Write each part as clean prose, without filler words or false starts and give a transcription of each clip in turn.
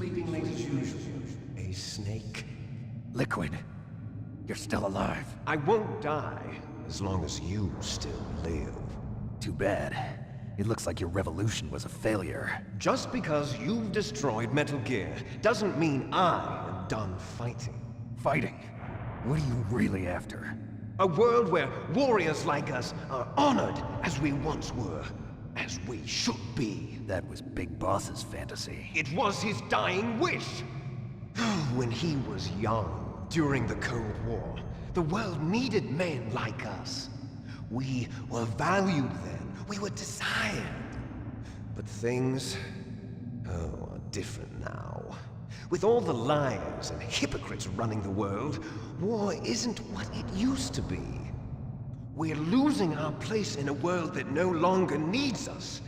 Sleeping late as usual. A snake. Liquid, you're still alive. I won't die as long as you still live. Too bad. It looks like your revolution was a failure. Just because you've destroyed Metal Gear doesn't mean I am done fighting. Fighting? What are you really after? A world where warriors like us are honored as we once were, as we should be. That was Big Boss's fantasy. It was his dying wish. When he was young, during the Cold War, the world needed men like us. We were valued then. We were desired. But things, are different now. With all the liars and hypocrites running the world, war isn't what it used to be. We're losing our place in a world that no longer needs us.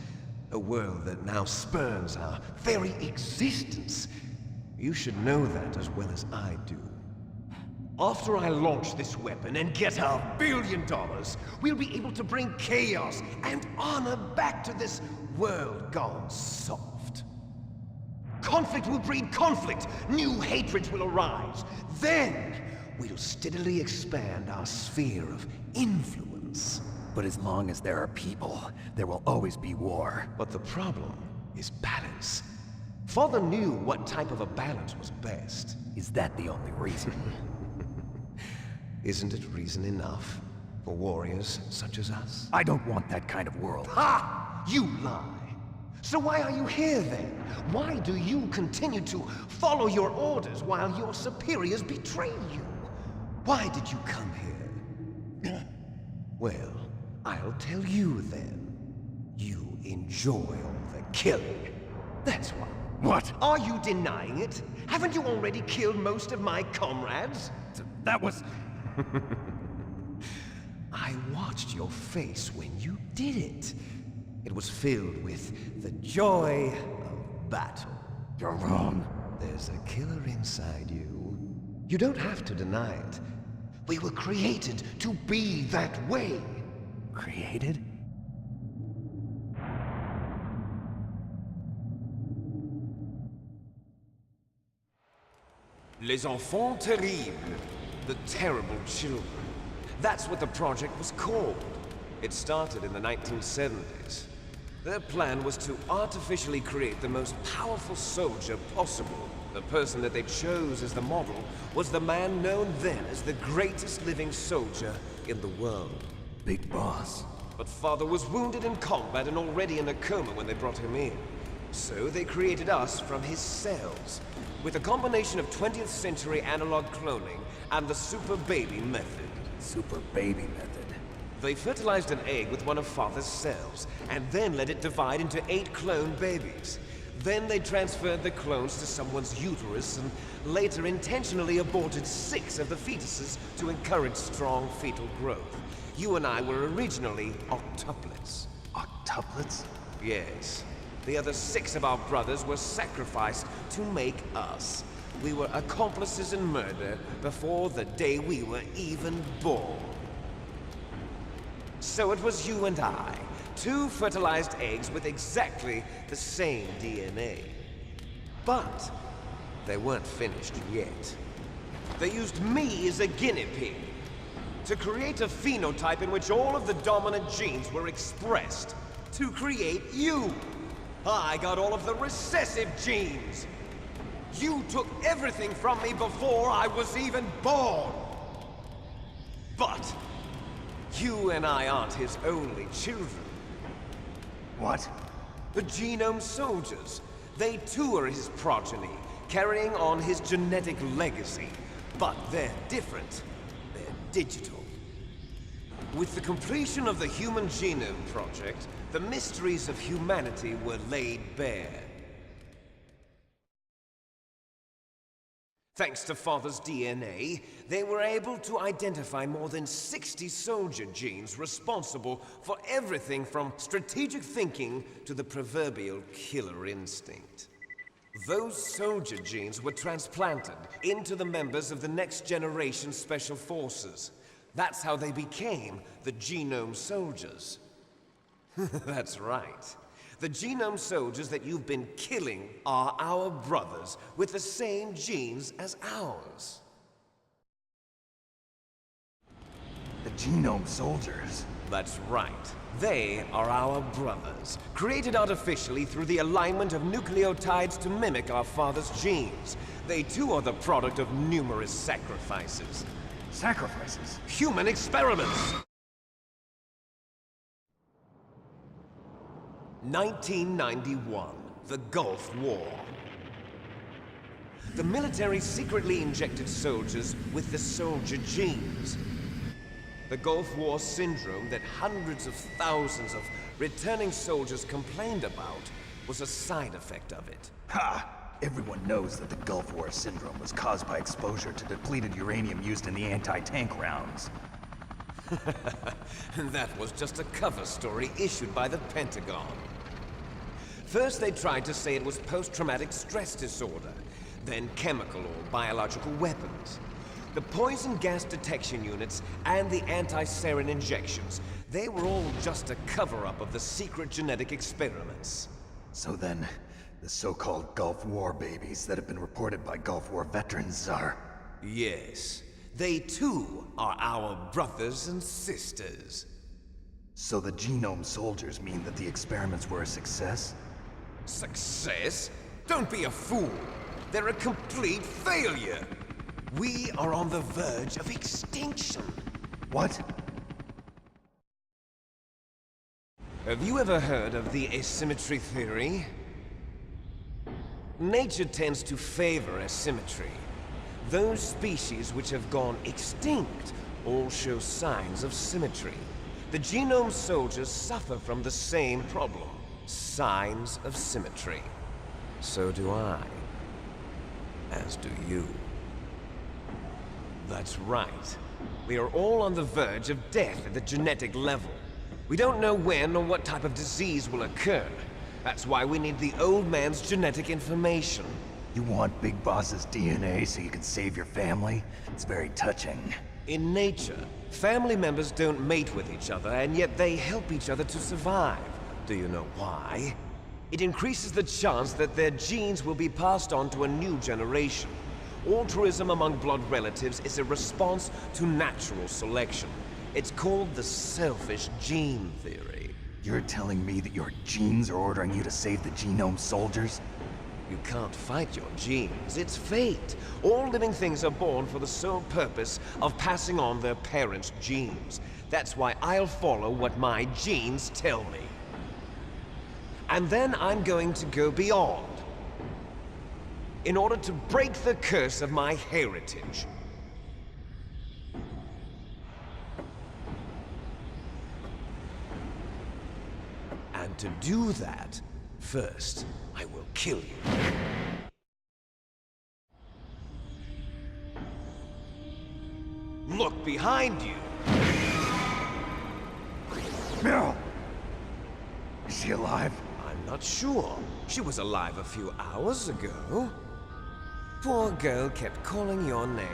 A world that now spurns our very existence. You should know that as well as I do. After I launch this weapon and get our $1 billion, we'll be able to bring chaos and honor back to this world gone soft. Conflict will breed conflict. New hatreds will arise. Then, we'll steadily expand our sphere of influence. But as long as there are people, there will always be war. But the problem is balance. Father knew what type of a balance was best. Is that the only reason? Isn't it reason enough for warriors such as us? I don't want that kind of world. Ha! You lie! So why are you here then? Why do you continue to follow your orders while your superiors betray you? Why did you come here? Well, I'll tell you then. You enjoy all the killing. That's why. What? Are you denying it? Haven't you already killed most of my comrades? That was... I watched your face when you did it. It was filled with the joy of battle. You're wrong. There's a killer inside you. You don't have to deny it. We were created to be that way. Created? Les enfants terribles. The terrible children. That's what the project was called. It started in the 1970s. Their plan was to artificially create the most powerful soldier possible. The person that they chose as the model was the man known then as the greatest living soldier in the world. Big Boss. But Father was wounded in combat and already in a coma when they brought him in. So they created us from his cells, with a combination of 20th century analog cloning and the Super Baby method. Super Baby method. They fertilized an egg with one of Father's cells, and then let it divide into 8 clone babies. Then they transferred the clones to someone's uterus, and later intentionally aborted 6 of the fetuses to encourage strong fetal growth. You and I were originally octuplets. Octuplets? Yes. The other 6 of our brothers were sacrificed to make us. We were accomplices in murder before the day we were even born. So it was you and I, 2 fertilized eggs with exactly the same DNA. But they weren't finished yet. They used me as a guinea pig to create a phenotype in which all of the dominant genes were expressed to create you. I got all of the recessive genes. You took everything from me before I was even born. But you and I aren't his only children. What? The Genome Soldiers. They too are his progeny, carrying on his genetic legacy. But they're different. They're digital. With the completion of the Human Genome Project, the mysteries of humanity were laid bare. Thanks to Father's DNA, they were able to identify more than 60 soldier genes responsible for everything from strategic thinking to the proverbial killer instinct. Those soldier genes were transplanted into the members of the Next Generation Special Forces. That's how they became the Genome Soldiers. That's right. The genome soldiers that you've been killing are our brothers, with the same genes as ours. The genome soldiers? That's right. They are our brothers, created artificially through the alignment of nucleotides to mimic our father's genes. They too are the product of numerous sacrifices. Sacrifices? Human experiments! 1991, the Gulf War. The military secretly injected soldiers with the soldier genes. The Gulf War syndrome that hundreds of thousands of returning soldiers complained about was a side effect of it. Ha! Everyone knows that the Gulf War syndrome was caused by exposure to depleted uranium used in the anti-tank rounds. That was just a cover story issued by the Pentagon. First they tried to say it was post-traumatic stress disorder, then chemical or biological weapons. The poison gas detection units and the anti-sarin injections, they were all just a cover-up of the secret genetic experiments. So then, the so-called Gulf War babies that have been reported by Gulf War veterans are... Yes, they too are our brothers and sisters. So the genome soldiers mean that the experiments were a success? Success? Don't be a fool! They're a complete failure! We are on the verge of extinction. What? Have you ever heard of the asymmetry theory? Nature tends to favor asymmetry. Those species which have gone extinct all show signs of symmetry. The genome soldiers suffer from the same problem. Signs of symmetry. So do I. As do you. That's right. We are all on the verge of death at the genetic level. We don't know when or what type of disease will occur. That's why we need the old man's genetic information. You want Big Boss's DNA so you can save your family? It's very touching. In nature, family members don't mate with each other, and yet they help each other to survive. Do you know why? It increases the chance that their genes will be passed on to a new generation. Altruism among blood relatives is a response to natural selection. It's called the selfish gene theory. You're telling me that your genes are ordering you to save the genome soldiers? You can't fight your genes. It's fate. All living things are born for the sole purpose of passing on their parents' genes. That's why I'll follow what my genes tell me. And then I'm going to go beyond, in order to break the curse of my heritage. And to do that, first, I will kill you. Look behind you! Meryl! Is she alive? I'm not sure. She was alive a few hours ago. Poor girl kept calling your name.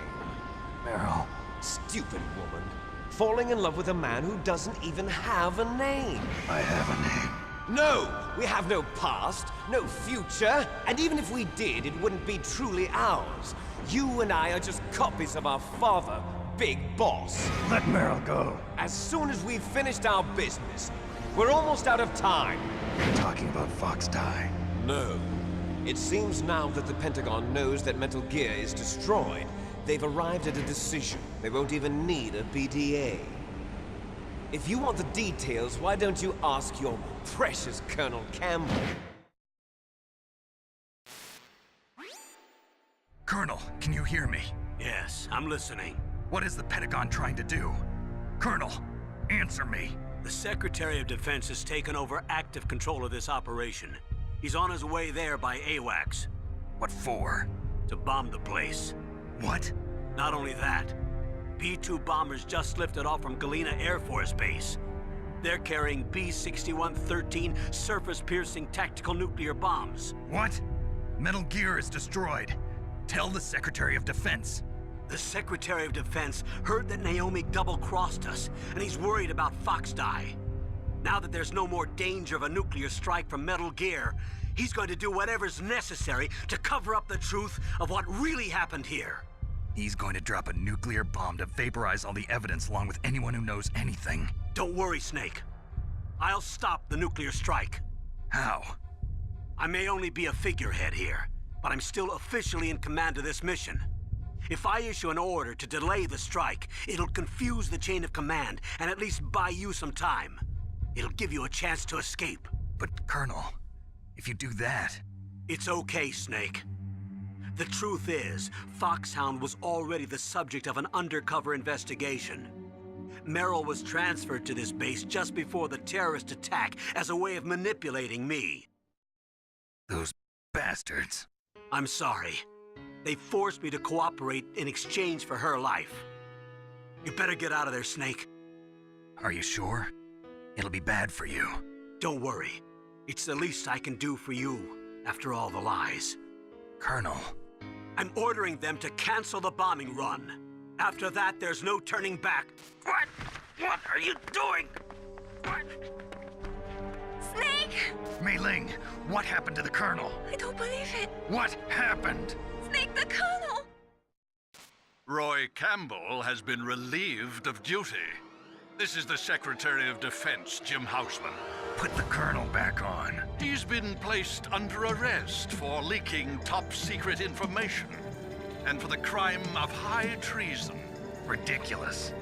Meryl. Stupid woman. Falling in love with a man who doesn't even have a name. I have a name. No! We have no past, no future, and even if we did, it wouldn't be truly ours. You and I are just copies of our father, Big Boss. Let Meryl go. As soon as we've finished our business, we're almost out of time. You're talking about Fox Die. No. It seems now that the Pentagon knows that Metal Gear is destroyed. They've arrived at a decision. They won't even need a PDA. If you want the details, why don't you ask your precious Colonel Campbell? Colonel, can you hear me? Yes, I'm listening. What is the Pentagon trying to do? Colonel, answer me. The Secretary of Defense has taken over active control of this operation. He's on his way there by AWACS. What for? To bomb the place. What? Not only that, B-2 bombers just lifted off from Galena Air Force Base. They're carrying B-6113 surface-piercing tactical nuclear bombs. What? Metal Gear is destroyed. Tell the Secretary of Defense. The Secretary of Defense heard that Naomi double-crossed us, and he's worried about Fox Die. Now that there's no more danger of a nuclear strike from Metal Gear, he's going to do whatever's necessary to cover up the truth of what really happened here. He's going to drop a nuclear bomb to vaporize all the evidence along with anyone who knows anything. Don't worry, Snake. I'll stop the nuclear strike. How? I may only be a figurehead here, but I'm still officially in command of this mission. If I issue an order to delay the strike, it'll confuse the chain of command and at least buy you some time. It'll give you a chance to escape. But Colonel, if you do that... It's okay, Snake. The truth is, Foxhound was already the subject of an undercover investigation. Merrill was transferred to this base just before the terrorist attack as a way of manipulating me. Those bastards. I'm sorry. They forced me to cooperate in exchange for her life. You better get out of there, Snake. Are you sure? It'll be bad for you. Don't worry. It's the least I can do for you, after all the lies. Colonel. I'm ordering them to cancel the bombing run. After that, there's no turning back. What? What are you doing? What? Snake! Mei Ling, what happened to the Colonel? I don't believe it. What happened? Snake, the Colonel! Roy Campbell has been relieved of duty. This is the Secretary of Defense, Jim Houseman. Put the Colonel back on. He's been placed under arrest for leaking top-secret information and for the crime of high treason. Ridiculous.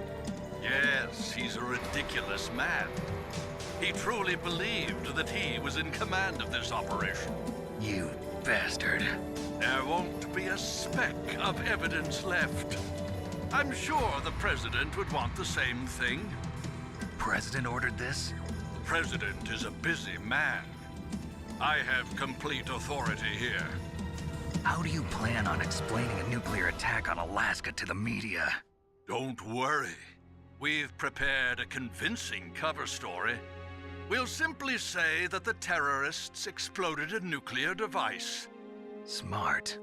Yes, he's a ridiculous man. He truly believed that he was in command of this operation. You bastard. There won't be a speck of evidence left. I'm sure the President would want the same thing. President ordered this? The President is a busy man. I have complete authority here. How do you plan on explaining a nuclear attack on Alaska to the media? Don't worry. We've prepared a convincing cover story. We'll simply say that the terrorists exploded a nuclear device. Smart.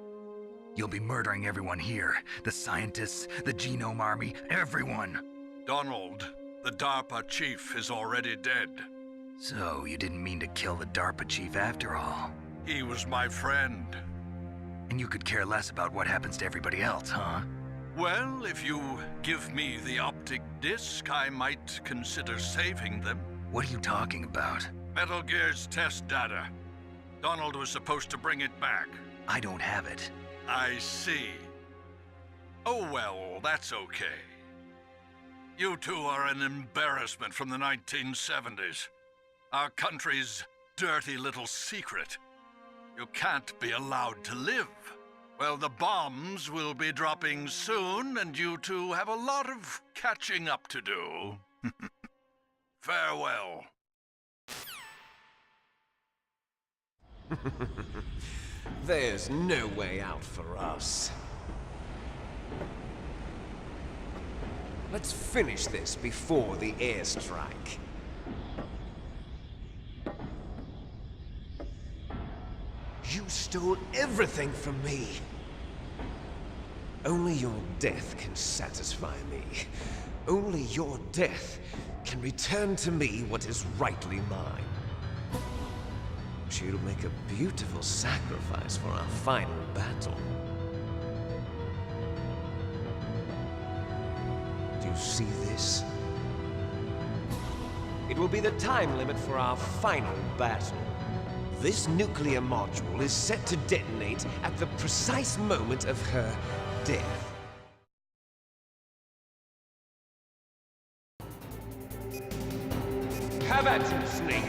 You'll be murdering everyone here. The scientists, the Genome Army, everyone. Donald, the DARPA chief, is already dead. So, you didn't mean to kill the DARPA chief after all. He was my friend. And you could care less about what happens to everybody else, huh? Well, if you give me the optic disc, I might consider saving them. What are you talking about? Metal Gear's test data. Donald was supposed to bring it back. I don't have it. I see. Oh well, that's okay. You two are an embarrassment from the 1970s. Our country's dirty little secret. You can't be allowed to live. Well, the bombs will be dropping soon, and you two have a lot of catching up to do. Farewell. There's no way out for us. Let's finish this before the airstrike. You stole everything from me. Only your death can satisfy me. Only your death can return to me what is rightly mine. She'll make a beautiful sacrifice for our final battle. Do you see this? It will be the time limit for our final battle. This nuclear module is set to detonate at the precise moment of her death. Have at you, Snake!